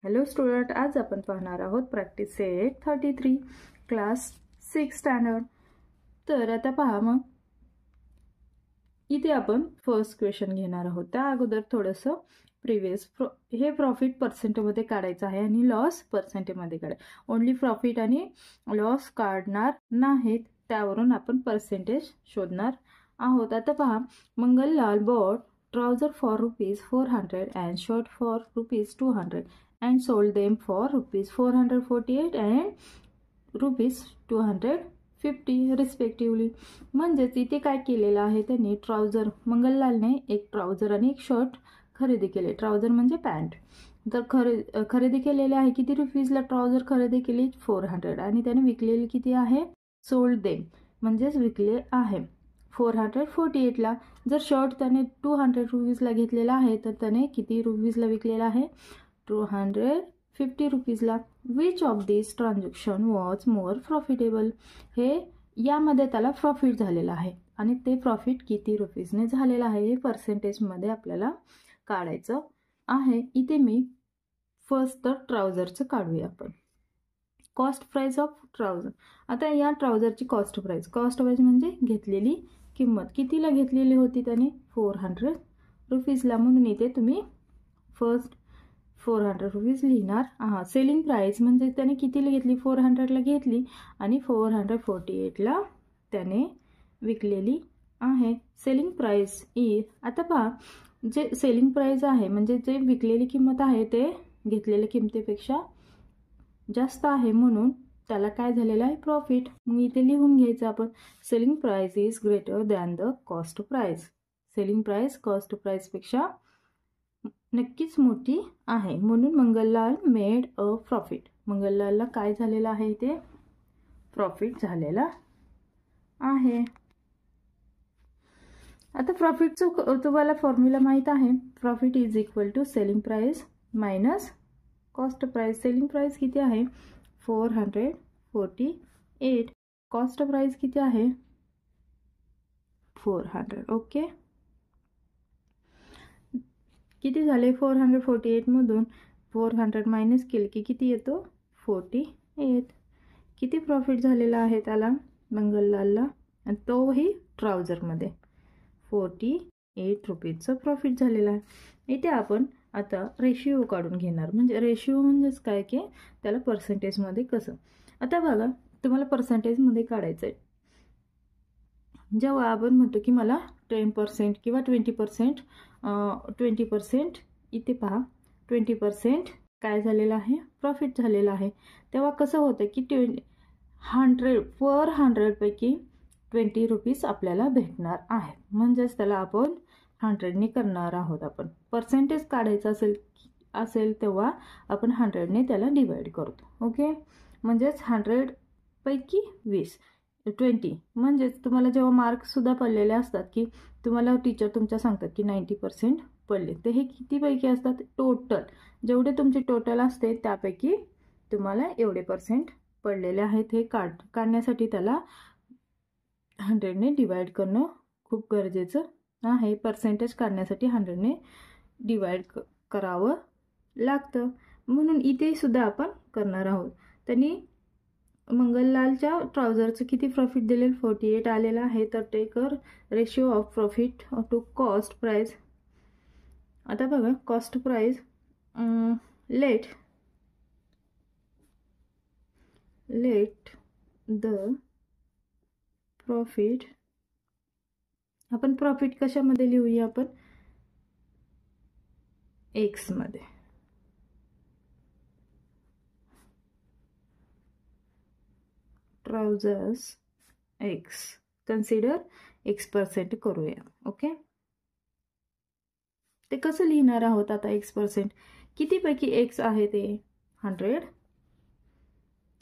Hello student, आज आपण पाहणार आहोत प्रॅक्टिस सेट 33 क्लास 6 स्टँडर्ड. तर आता पहा, मग इथे आपण फर्स्ट क्वेश्चन घेणार आहोत. त्या अगोदर थोडंसं प्रिव्हियस हे प्रॉफिट पर्सेंटमध्ये काढायचं आहे आणि लॉस पर्सेंटमध्ये काढायचं. ओन्ली प्रॉफिट आणि लॉस काढणार नाहीत, त्यावरून आपण पर्सेंटेज शोधणार आहोत. आता पहा, मंगललाल bought trouser for ₹400 and shirt for ₹200 and sold them for ₹448 and ₹250 respectively. म्हणजेच इथे काय केलेलं आहे, त्यांनी ट्राउझर, मंगललालने एक ट्राउझर आणि एक शर्ट खरेदी केले. ट्राउझर म्हणजे पॅन्ट. तर खरेदी केलेले आहे. किती रुपीजला ट्राउझर खरेदी केली? 400. आणि त्याने विकलेली किती आहे? सोल्ड देम म्हणजेच विकले आहे 448ला. जर शर्ट त्याने 200 रुपीजला घेतलेला आहे, तर त्याने किती रुपीजला विकलेला आहे? 250 रुपीजला. Which of this transaction was more profitable? हे यामध्ये त्याला प्रॉफिट झालेला आहे आणि ते प्रॉफिट किती रुपीजने झालेलं आहे हे पर्सेंटेजमध्ये आपल्याला काढायचं आहे. इथे मी फर्स्ट तर ट्राउझरचं काढूया आपण. Cost price of trouser. आता या ट्राउझरची कॉस्ट प्राइस म्हणजे घेतलेली किंमत. कितीला घेतलेली होती त्याने? 400 रुपीजला. म्हणून इथे तुम्ही फर्स्ट 400 रुपीज लिहिणार. सेलिंग प्राइस म्हणजे त्याने कितीला घेतली? 400ला घेतली आणि 448ला त्याने विकलेली आहे. सेलिंग प्राइस इज, आता पहा, जे सेलिंग प्राइस आहे म्हणजे जे विकलेली किंमत आहे ते घेतलेल्या किमतीपेक्षा जास्त आहे, म्हणून त्याला काय झालेलं आहे? प्रॉफिट. मग इथे लिहून घ्यायचं आपण. Selling price is greater than the cost price. Selling price cost प्राइसपेक्षा नक्कीच मोठी आहे, म्हणून मंगललाल मेड अ प्रॉफिट. मंगललालला काय झालेलं आहे? ते प्रॉफिट झालेला आहे. आता प्रॉफिटचं तुम्हाला फॉर्म्युला माहीत आहे. Profit is equal to selling price minus cost price. Selling price किती आहे? 448. कॉस्ट प्राइस किती आहे? 400. ओके, किती झाले? 448 मधून 400 मायनस केले की किती येतो? 48. किती प्रॉफिट झालेला आहे त्याला? मंगललालला, आणि तोही ट्राउझरमध्ये 48 रुपीजचं प्रॉफिट झालेला आहे. इथे आपण आता रेशिओ काढून घेणार. म्हणजे रेशिओ म्हणजेच काय की त्याला पर्सेंटेजमध्ये कसं. आता बघा, तुम्हाला पर्सेंटेजमध्ये काढायचं आहे. जेव्हा आपण म्हणतो की मला 10% किंवा 20%, इथे पहा 20% काय झालेलं आहे? प्रॉफिट झालेलं आहे. तेव्हा कसं होतं की 100 पैकी 20 रुपीज आपल्याला भेटणार आहे. म्हणजेच त्याला आपण 100ने करणार आहोत. आपण पर्सेंटेज काढायचं असेल तेव्हा आपण 100ने त्याला डिवाइड करतो. ओके, म्हणजेच 100 पैकी 20 म्हणजेच तुम्हाला जेव्हा मार्क्ससुद्धा पडलेले असतात की तुम्हाला टीचर तुमच्या सांगतात की 90% पडले, तर हे किती पैकी असतात? टोटल, जेवढे तुमचे टोटल असते त्यापैकी तुम्हाला एवढे पर्सेंट पडलेले आहेत. हे काढण्यासाठी त्याला 100ने डिवाइड करणं खूप गरजेचं आहे. पर्सेंटेज काढण्यासाठी 100ने डिवाइड करावं लागतं, म्हणून इथे सुद्धा आपण करणार आहोत. त्यांनी मंगललालच्या ट्राउझरचं किती प्रॉफिट दिले? 48 आलेला आहे. तर ते कर ratio of profit to cost price. आता बघा, cost price let the profit. आपण प्रॉफिट कशामध्ये लिहूया? आपण एक्स मध्ये. ट्राउझर्स एक्स, कन्सिडर X% करूया. ओके, ते कसं लिहिणार आहोत आता? X%. किती पैकी एक्स आहे ते? 100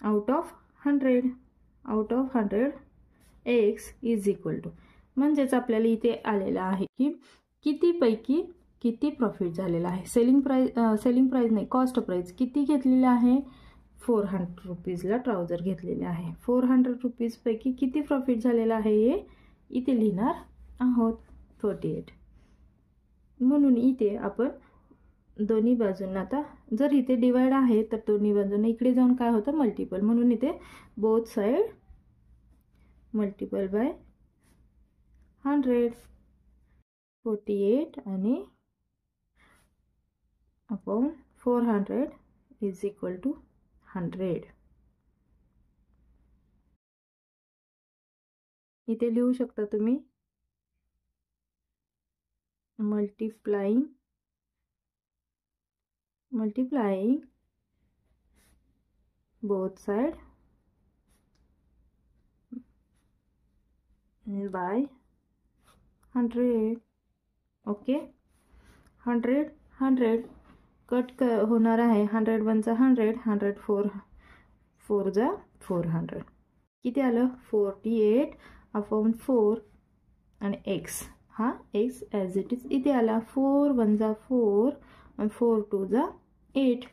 out of 100 X is equal to, म्हणजेच आपल्याला इथे आलेलं आहे की किती पैकी किती प्रॉफिट झालेला आहे. सेलिंग प्राइस नाही, कॉस्ट प्राइस किती घेतलेली आहे? 400 रुपीजला ट्राउझर घेतलेले आहे. 400 रुपीज पैकी किती प्रॉफिट झालेला आहे हे इथे लिहिणार आहोत. 48. म्हणून इथे आपण दोन्ही बाजूंना आता जर इथे डिवाइड आहे तर दोन्ही बाजूंना इकडे जाऊन काय होतं मल्टिपल, म्हणून इथे बोथ साइड मल्टिपल बाय 100 48 आणि अपॉन 400 इज इक्वल टू 100. इथे लिहू शकता तुम्ही multiplying both side by 100. Okay, 100 cut होणार आहे. 100 1 100, 100 4 जा 400. किती आलं 48 अपॉन 4 आणि x हा x ॲज इट इज इथे आला. 4 1 जा 4 आणि 4 2 जा 8.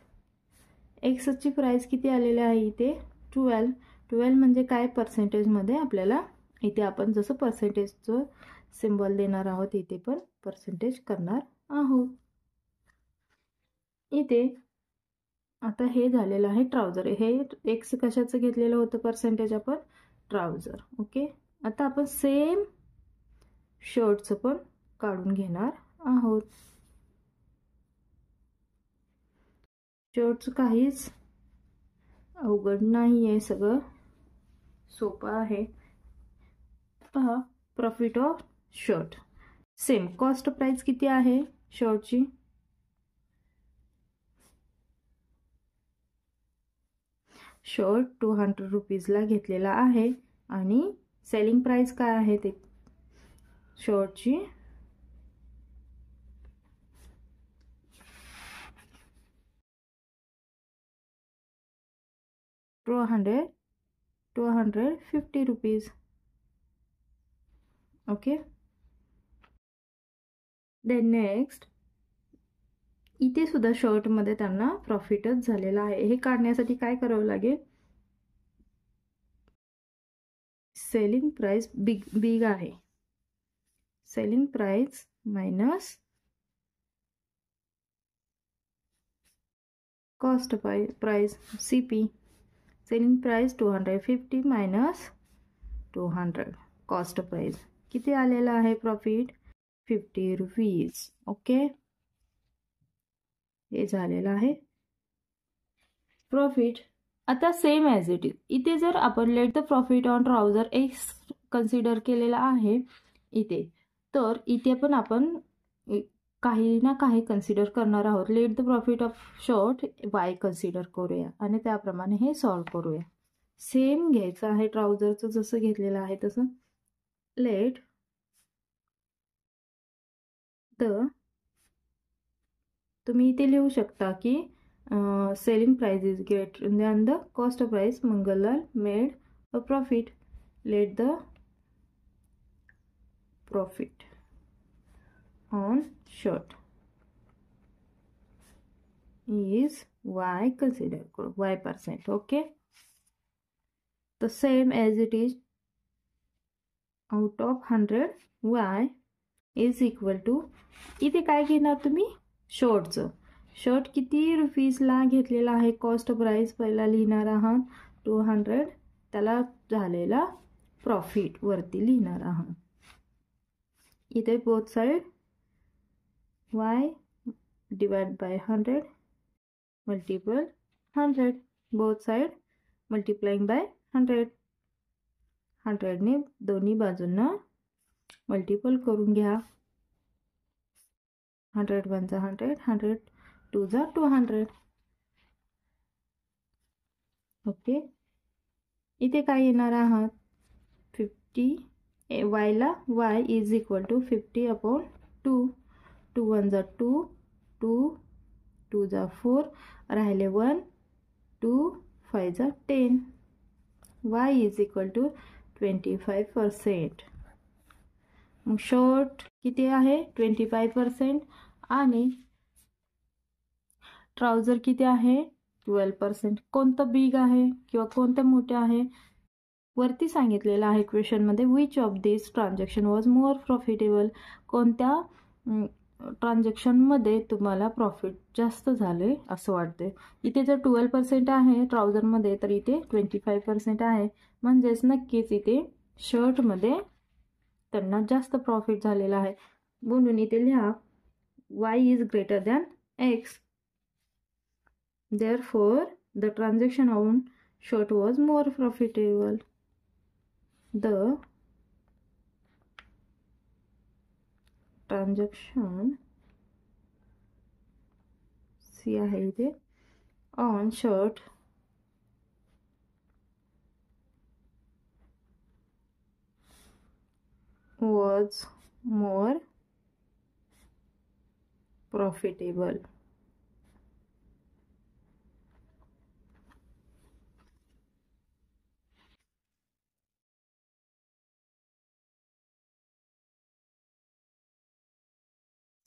एक्सची प्राइस किती आलेली आहे इथे 12 म्हणजे काय पर्सेंटेजमध्ये आपल्याला इथे आपण जसं पर्सेंटेजचं सिम्बॉल देणार आहोत इथे पण पर्सेंटेज करणार आहोत. इथे आता हे झालेलं आहे ट्राउझर. हे एक्स कशाचं घेतलेलं होतं पर्सेंटेज आपण ट्राउझर. ओके, आता आपण सेम शर्टचं पण काढून घेणार आहोत. शर्टचं काहीच अवघड नाही आहे, सगळं सोपं आहे. पहा profit of shirt same cost price किती आहे शर्टची शर्ट 200 रुपीजला घेतलेला आहे आणि सेलिंग प्राइस काय आहे ते शर्टची 250 रुपीज. ओके, देन नेक्स्ट इथे सुद्धा शर्टमध्ये त्यांना प्रॉफिटच झालेला आहे. हे काढण्यासाठी काय करावं लागेल सेलिंग प्राइस बिग आहे. Selling price minus cost price CP. Selling price 250 minus 200 cost price किती आलेला आहे प्रॉफिट 50 रुपीज. ओके, हे झालेलं आहे प्रॉफिट. आता सेम ॲज इट इज इथे जर आपण let the profit on trouser x consider केलेला आहे इथे, तर इथे पण आपण काही ना काही कन्सिडर करणार आहोत. Let the profit of shirt Y consider करूया आणि त्याप्रमाणे हे सॉल्व करूया. सेम घ्यायचं आहे ट्राउझरचं जसं घेतलेलं आहे तसं. लेट द तुम्ही इथे लिहू शकता की selling price is greater than the cost price. Mangallal made a profit. Let the profit on shirt is y consider करो y%. Okay, the same as it is out of 100 y is equal to इथे काय घेणार तुम्ही शर्टचं. Shirt किती रुपीजला घेतलेला आहे cost price पहिला लिहिणार आहात 200, त्याला झालेला प्रॉफिट वरती लिहिणार आहात. इथे both side y divide by 100 multiple 100 both side multiplying by 100 ने दोन्ही बाजूंना मल्टिपल करून घ्या. 100 1 जा 100, 100 2 जा 200. ओके, इथे काय येणार आहात 50 y ला y is equal to 50 upon 2. 2 1 जा 2, 2 जा 4 राहिले 1, 2 5 जा 10. y is equal to 25%. मग शॉर्ट किती आहे 25% आणि ट्राउझर किती आहे 12%. कोणतं बिग आहे किंवा कोणतं मोठे आहे वरती सांगितलेलं आहे क्वेश्चनमध्ये. Which of this transaction was more profitable. कोणत्या ट्रान्झॅक्शनमध्ये तुम्हाला प्रॉफिट जास्त झाले असं वाटते. इथे जर 12% आहे ट्राउझरमध्ये तर इथे 25% आहे, म्हणजेच नक्कीच इथे शर्टमध्ये त्यांना जास्त प्रॉफिट झालेला आहे. म्हणून इथे लिहा y is greater than x. Therefore, the transaction on shirt was more profitable. The transaction C आहे इथे on shirt was more profitable.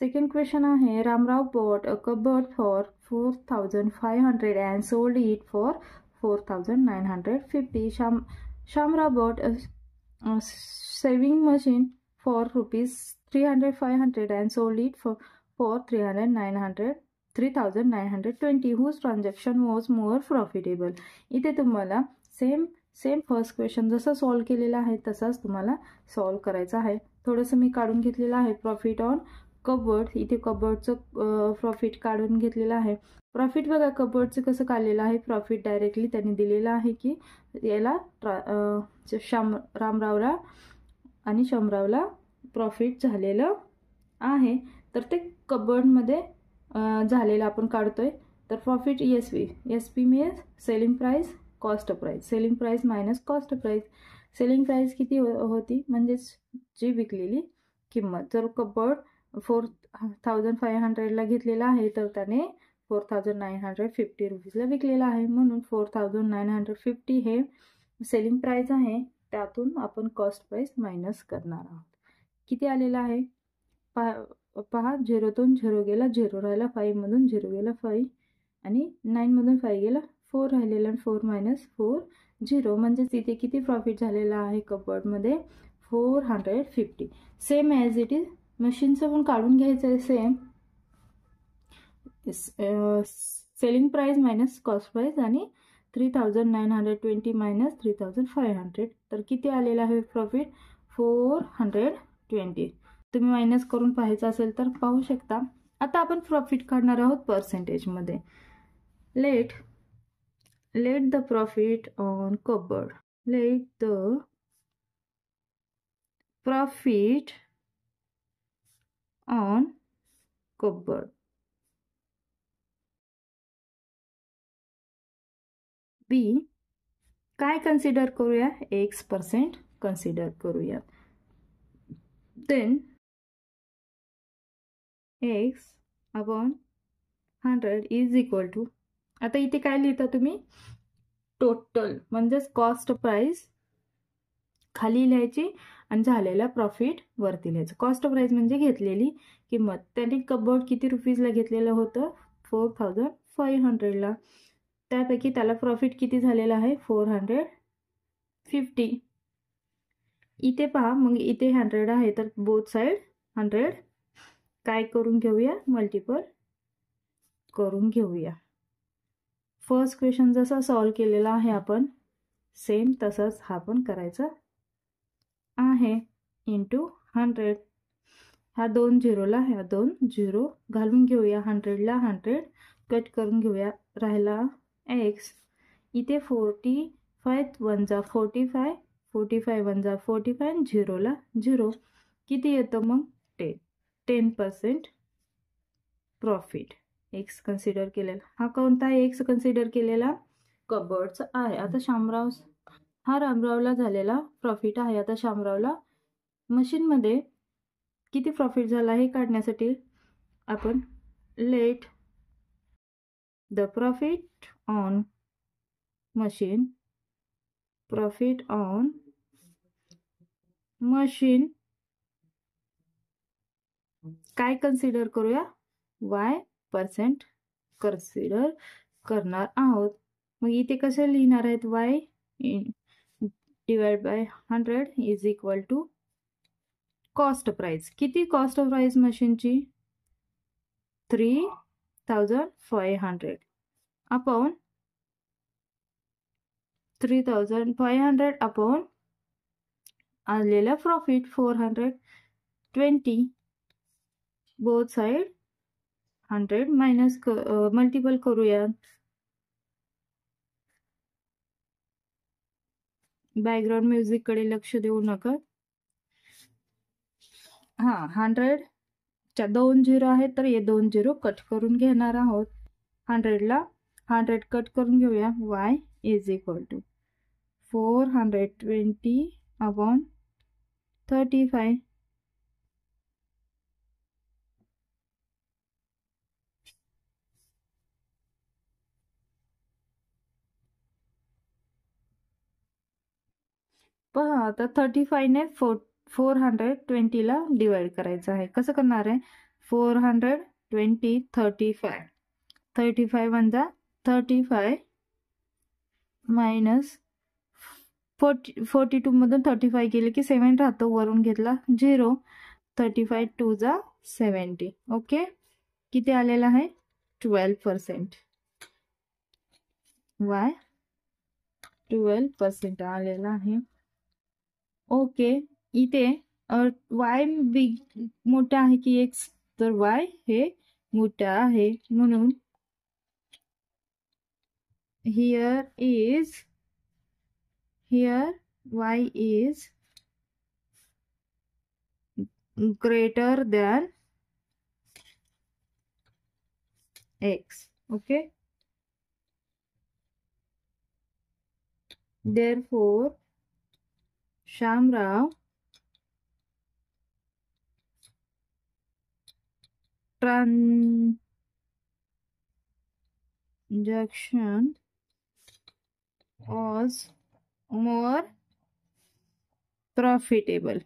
Second question आहे Ramrao bought a cupboard for 4,500 and sold it for 4,950. Shamrao bought a sewing machine for rupees 300-500 and sold it for 3,920. Whose transaction was more profitable? इथे तुम्हाला same first question जसं solve केलेला आहे तसाच तुम्हाला solve करायचा आहे. थोडंसं मी काढून घेतलेलं आहे प्रॉफिट ऑन कबर्ड. इथे कबर्डचं प्रॉफिट काढून घेतलेलं आहे. प्रॉफिट बघा कबर्डचं कसं काढलेलं आहे. प्रॉफिट डायरेक्टली त्यांनी दिलेलं आहे की याला रामरावला आणि शामरावला प्रॉफिट झालेलं आहे, तर ते कबर्डमध्ये झालेलं आपण काढतोय. तर profit S P means selling price cost price. Selling price minus cost price. Selling price किती होती म्हणजेच जी विकलेली किंमत. जर कबर्ड 4,500ला घेतलेला आहे तर त्याने 4,950 रुपीजला विकलेला आहे, म्हणून 4,950 हे सेलिंग प्राइस आहे. त्यातून आपण कॉस्ट प्राइस मायनस करणार आहोत. किती आलेला आहे पहा 0तून 0 गेला, 0 राहिला, 5 मधून 0 गेला 5 आणि 9 मधून 5 गेला 4 राहिलेला, 4 मायनस 4 0. म्हणजेच इथे किती प्रॉफिट झालेला आहे कबर्डमध्ये 450. सेम ॲज इट इज मशीनचं पण काढून घ्यायचं आहे. Same selling price minus cost price आणि 3,920 मायनस 3,500. तर किती आलेला आहे प्रॉफिट 420. तुम्ही मायनस करून पाहायचं असेल तर पाहू शकता. आता आपण प्रॉफिट काढणार आहोत पर्सेंटेजमध्ये. Let the profit on cupboard. Let the profit on cupboard be काय कन्सिडर करूया, x% कन्सिडर करूया. Then x upon 100 is equal to, आता इथे काय लिहिता तुम्ही टोटल म्हणजेच कॉस्ट प्राइस खाली लिहायची आणि झालेला प्रॉफिट वरती लिहायचं. कॉस्ट प्राइस म्हणजे घेतलेली किंमत. त्याने कबर्ड किती रुपीजला घेतलेलं होतं 4,500ला. त्यापैकी त्याला प्रॉफिट किती झालेला आहे 450. इथे पहा मग इथे 100 आहे तर बोथ साइड 100 काय करून घेऊया मल्टिपल करून घेऊया. फर्स्ट क्वेश्चन जसा सॉल्व केलेला आहे आपण सेम तसाच हा पण करायचा आहे. इंटू 100. ह्या 2 झिरोला ह्या 2 झिरो घालून घेऊया. 100ला 100 कट करून घेऊया. राहिला x. इथे 45 वजा 45 45 वजा 45 झिरोला 0 किती येतं मग 10% प्रॉफिट एक्स कन्सिडर केलेला. हा कोणता एक्स कन्सिडर केलेला कबर्डचा आहे. आता शामराव हा रामरावला झालेला प्रॉफिट आहे. आता शामरावला मशीनमध्ये किती प्रॉफिट झाला हे काढण्यासाठी आपण let the profit on machine काय कन्सिडर करूया y% कन्सिडर करणार आहोत. मग इथे कसे लिहिणार आहेत y divide by 100 is equal to cost price. किती कॉस्ट प्राइस मशीनची 3500 अपॉन 3500 अपॉन आलेला profit 420. Both side 100 minus multiple करूया. बॅकग्राऊंड म्युझिक कडे लक्ष देऊ नका. 100 च्या 2 झिरो आहेत तर हे 2 झिरो कट करून घेणार आहोत. 100 ला 100 कट करून घेऊया. y is equal to 420 upon 35. पहा आता 35 ने 420 ला डिवाइड करायचं आहे. कसं करणार आहे? 420 35 35 वजा 35 मायनस 42 मधून 35 गेले की 7 राहतो. वरून घेतला 0. 35 2 जा 70. ओके. किती आलेला आहे? 12%. y 12% आलेला आहे. ओके. इथे y बिग मोठा आहे की x? तर y हे मोठा आहे म्हणून here y is greater than x. Okay. Therefore Shamrao transaction was more profitable.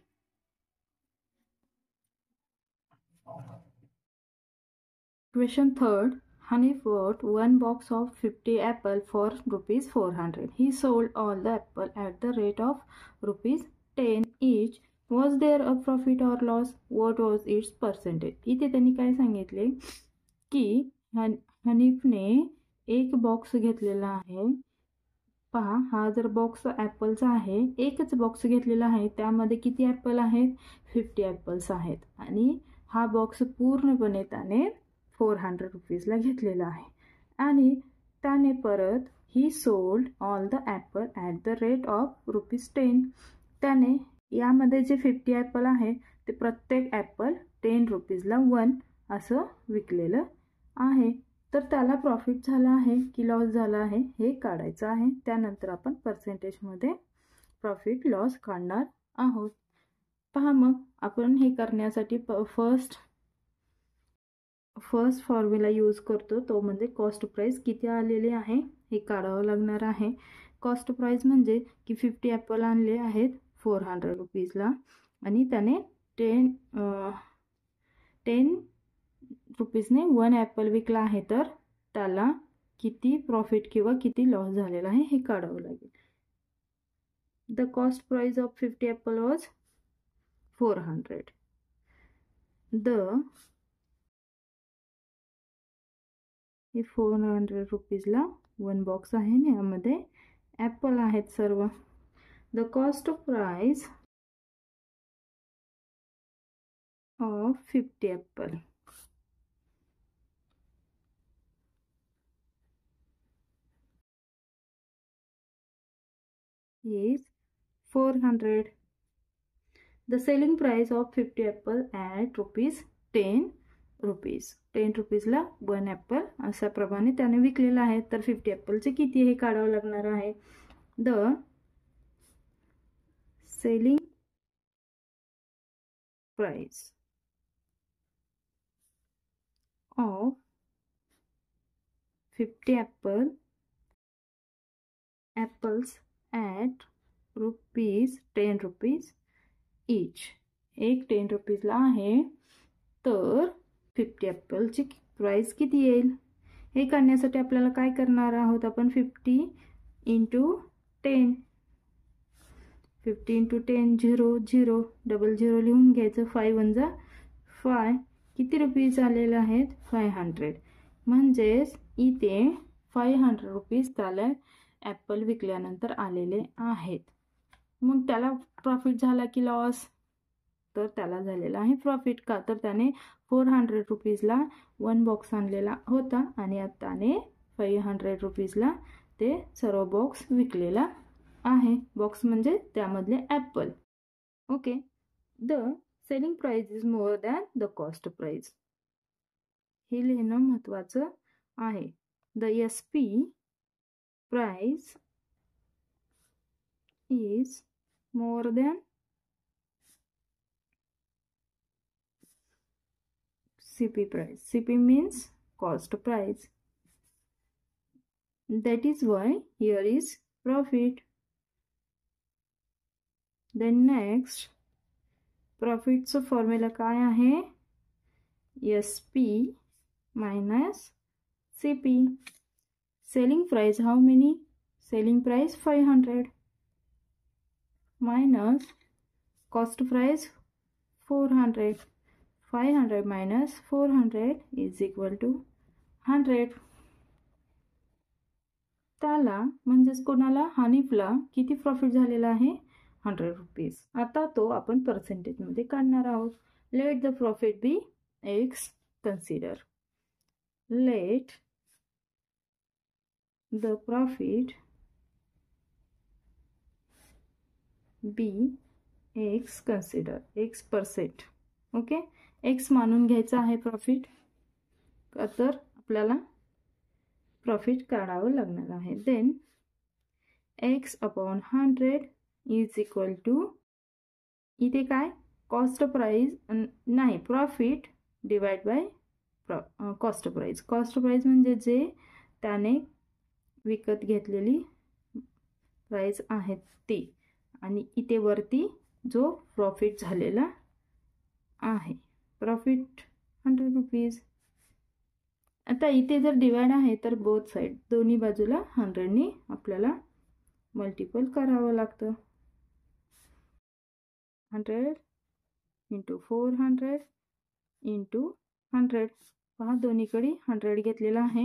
Question 3rd. Hanif bought one box of 50 apple for rupees 400. He sold all the apple at the rate of rupees 10 each. Was there a profit or loss? What was its percentage? इथे त्यांनी काय सांगितले की हनीफने एक box घेतलेला आहे. पहा, हा जर बॉक्स ॲपलचा आहे, एकच बॉक्स घेतलेला आहे, त्यामध्ये किती ॲपल आहेत? 50 ॲपल्स आहेत. आणि हा बॉक्स पूर्णपणे त्याने 400 रुपीजला घेतलेला आहे. आणि त्याने परत ही sold all the Apple at the rate of rupees 10. त्याने यामध्ये जे 50 ॲपल आहे ते प्रत्येक ॲपल 10 रुपीजला 1 असं विकलेलं आहे. तर त्याला प्रॉफिट झाला आहे की लॉस झाला आहे हे काढायचं आहे. त्यानंतर आपण पर्सेंटेजमध्ये प्रॉफिट लॉस काढणार आहोत. पहा, मग आपण हे करण्यासाठी फर्स्ट फॉर्म्युला यूज करतो, तो म्हणजे कॉस्ट प्राइस किती आलेले आहे हे काढावं लागणार आहे. कॉस्ट प्राइस म्हणजे की 50 ॲपल आणले आहेत 400 रुपीजला आणि त्याने 10 रुपीजने 1 ॲपल विकला आहे, तर त्याला किती प्रॉफिट किंवा किती लॉस झालेला आहे हे काढावं लागेल. The cost price of 50 Apple was 400. हे 400 रुपीजला 1 बॉक्स आहे आणि यामध्ये ॲपल आहेत सर्व. The cost price of 50 Apple is 400. The selling price of 50 apple at rupees 10 rupees. 10 रुपीजला 1 Apple अशा प्रमाणे त्याने विकलेला आहे. तर 50 ॲपलचे किती हे काढावं लागणार आहे. The selling price of 50 apples at rupees 10 rupees each. एक 10 रुपीजला आहे, तर 50 ॲपलची प्राइस किती येईल हे काढण्यासाठी आपल्याला काय करणार आहोत आपण? 50 इंटू 10. 50 इंटू 10 0 0 डबल 0 लिहून घ्यायचं. 5 1 जा 5 किती रुपीज आलेले आहेत 500. म्हणजेच इथे 500 रुपीज त्याला ॲपल विकल्यानंतर आलेले आहेत. मग त्याला प्रॉफिट झाला की लॉस? तर त्याला झालेला आहे प्रॉफिट. का तर त्याने 400 रुपीजला 1 बॉक्स आणलेला होता आणि आता त्याने 500 रुपीजला ते सर्व बॉक्स विकलेला आहे. बॉक्स म्हणजे त्यामधले Apple. Okay. The selling price is more than the cost price. हे लिहिणं महत्त्वाचं आहे. The SP price is more than CP price. CP means cost price. That is why here is profit. Then next, profit's formula काय आहे? SP minus CP. Selling price how many? Selling price 500 minus cost price 400. 500 minus 400 is equal to 100. त्याला म्हणजेच कोणाला? हनीफला किती profit झालेला आहे? 100 rupees. आता तो आपण पर्सेंटेजमध्ये काढणार आहोत. Let the profit be X consider. Let the profit be X consider. X%. Okay. X मानून घ्यायचा आहे प्रॉफिट. तर आपल्याला प्रॉफिट काढावं लागणार आहे. Then X upon 100 is equal to, इथे काय? कॉस्ट प्राइस नाही, profit divide by cost price. Cost price म्हणजे जे त्याने विकत घेतलेली प्राइस आहे ती, आणि इथे वरती जो प्रॉफिट झालेला आहे, प्रॉफिट 100 रुपीज. आता इथे जर डिवाइड आहे तर बोथ साइड, दोन्ही बाजूला 100 ने आपल्याला मल्टिपल करावं लागतं. 100 इंटू 400 इंटू 100. पहा दोन्हीकडे 100 घेतलेला आहे.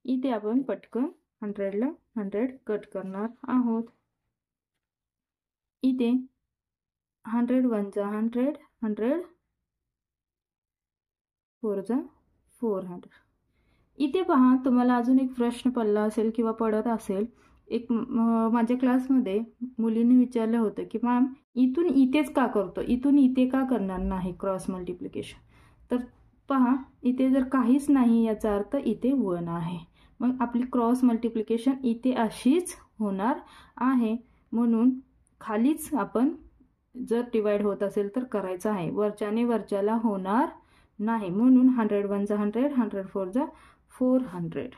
इथे आपण पटकन 100ला 100 कट करणार आहोत. इथे 100 1 जा 100, 100 4 जा 400. इथे पहा, तुम्हाला अजून एक प्रश्न पडला असेल किंवा पडत असेल. एक माझ्या क्लासमध्ये मुलीने विचारलं होतं की मॅम इथून इथेच का करतो, इथून इथे का करणार नाही क्रॉस मल्टिप्लिकेशन. तर पहा, इथे जर काहीच नाही याचा अर्थ इथे 1 आहे. मग आपली क्रॉस मल्टिप्लिकेशन इथे अशीच होणार आहे. म्हणून खालीच आपण जर डिवाइड होत असेल तर करायचं आहे, वरच्याने वरच्याला होणार नाही. म्हणून 100 1 जा 100, 100 4 जा 400.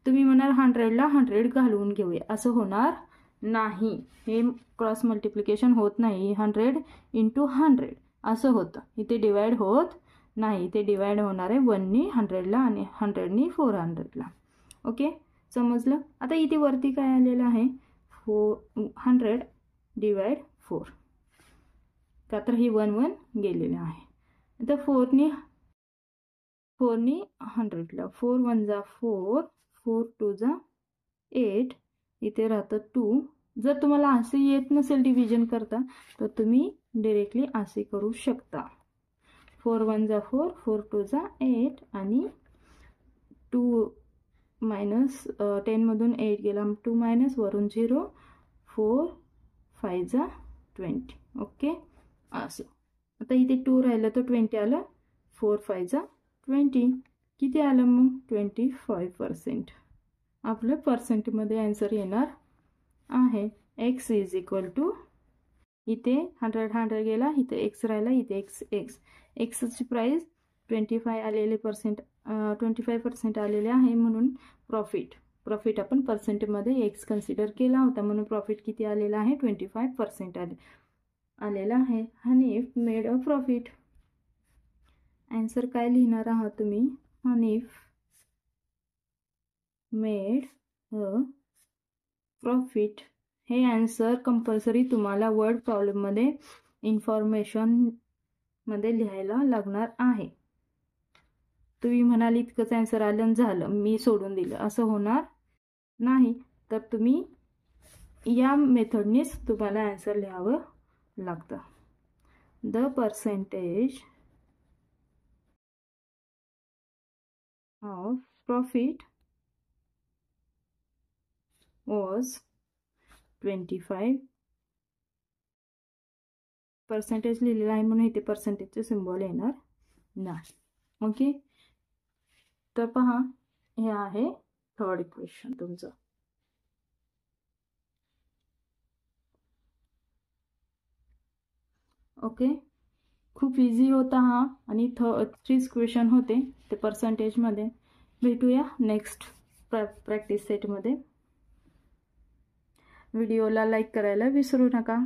तुम्ही म्हणाल 100ला 100 घालवून घेऊया, असं होणार नाही. हे क्रॉस मल्टिप्लिकेशन होत नाही. 100 इंटू 100 असं होतं. इथे डिवाइड होत नाही. इथे डिवाइड होणार आहे 1नी 100ला आणि 100नी 400ला. ओके, समजलं? आता इथे वरती काय आलेलं आहे? 100 डिवाइड 4. का तर ही 1 1 गेलेलं आहे. आता 4नी 100ला 4 1 जा 4, 4 2 जा 8. इथे राहतं 2. जर तुम्हाला असे येत नसेल डिव्हिजन करता तर तुम्ही डायरेक्टली असे करू शकता. 4 1 जा 4, 4 2 जा 8 आणि 2 मायनस 10 मधून 8 गेला, 2 मायनस वरून 0, 4 5 जा 20. ओके, असं. आता इथे 2 राहिलं तर 20 आलं. 4 5 जा 20. किती आलं मग? 25%. आपलं पर्सेंटमध्ये आन्सर येणार आहे. X इज इक्वल टू, इथे 100 गेला, इथे X राहिला, इथे Xची प्राइस 25 आलेले 25% आलेले आहे. म्हणून प्रॉफिट आपण पर्सेंटमध्ये X कन्सिडर केला होता, म्हणून प्रॉफिट किती आलेला आहे? 25% आलेला आहे. Hanif made a profit. Answer काय लिहिणार आहात तुम्ही? Hanif made a profit. हे आन्सर कंपल्सरी तुम्हाला वर्ड प्रॉब्लेममध्ये इन्फॉर्मेशनमध्ये लिहायला लागणार आहे. तुम्ही म्हणाल इतकंच आन्सर आलं झालं मी सोडून दिलं, असं होणार नाही. तर तुम्ही या मेथडनेच तुम्हाला आन्सर लिहावं लागतं. The percentage of profit was 25. Percentage लिहिलेला आहे म्हणून इथे पर्सेंटेजचे सिम्बॉल येणार नाही. ओके, तर पहा हे आहे थर्ड इक्वेशन तुमचं. ओके, खूप इझी होता हा आणि 3 क्वेश्चन होते ते पर्सेंटेजमध्ये. भेटूया नेक्स्ट प्रॅक्टिस सेटमध्ये. व्हिडिओला लाईक करायला विसरू नका.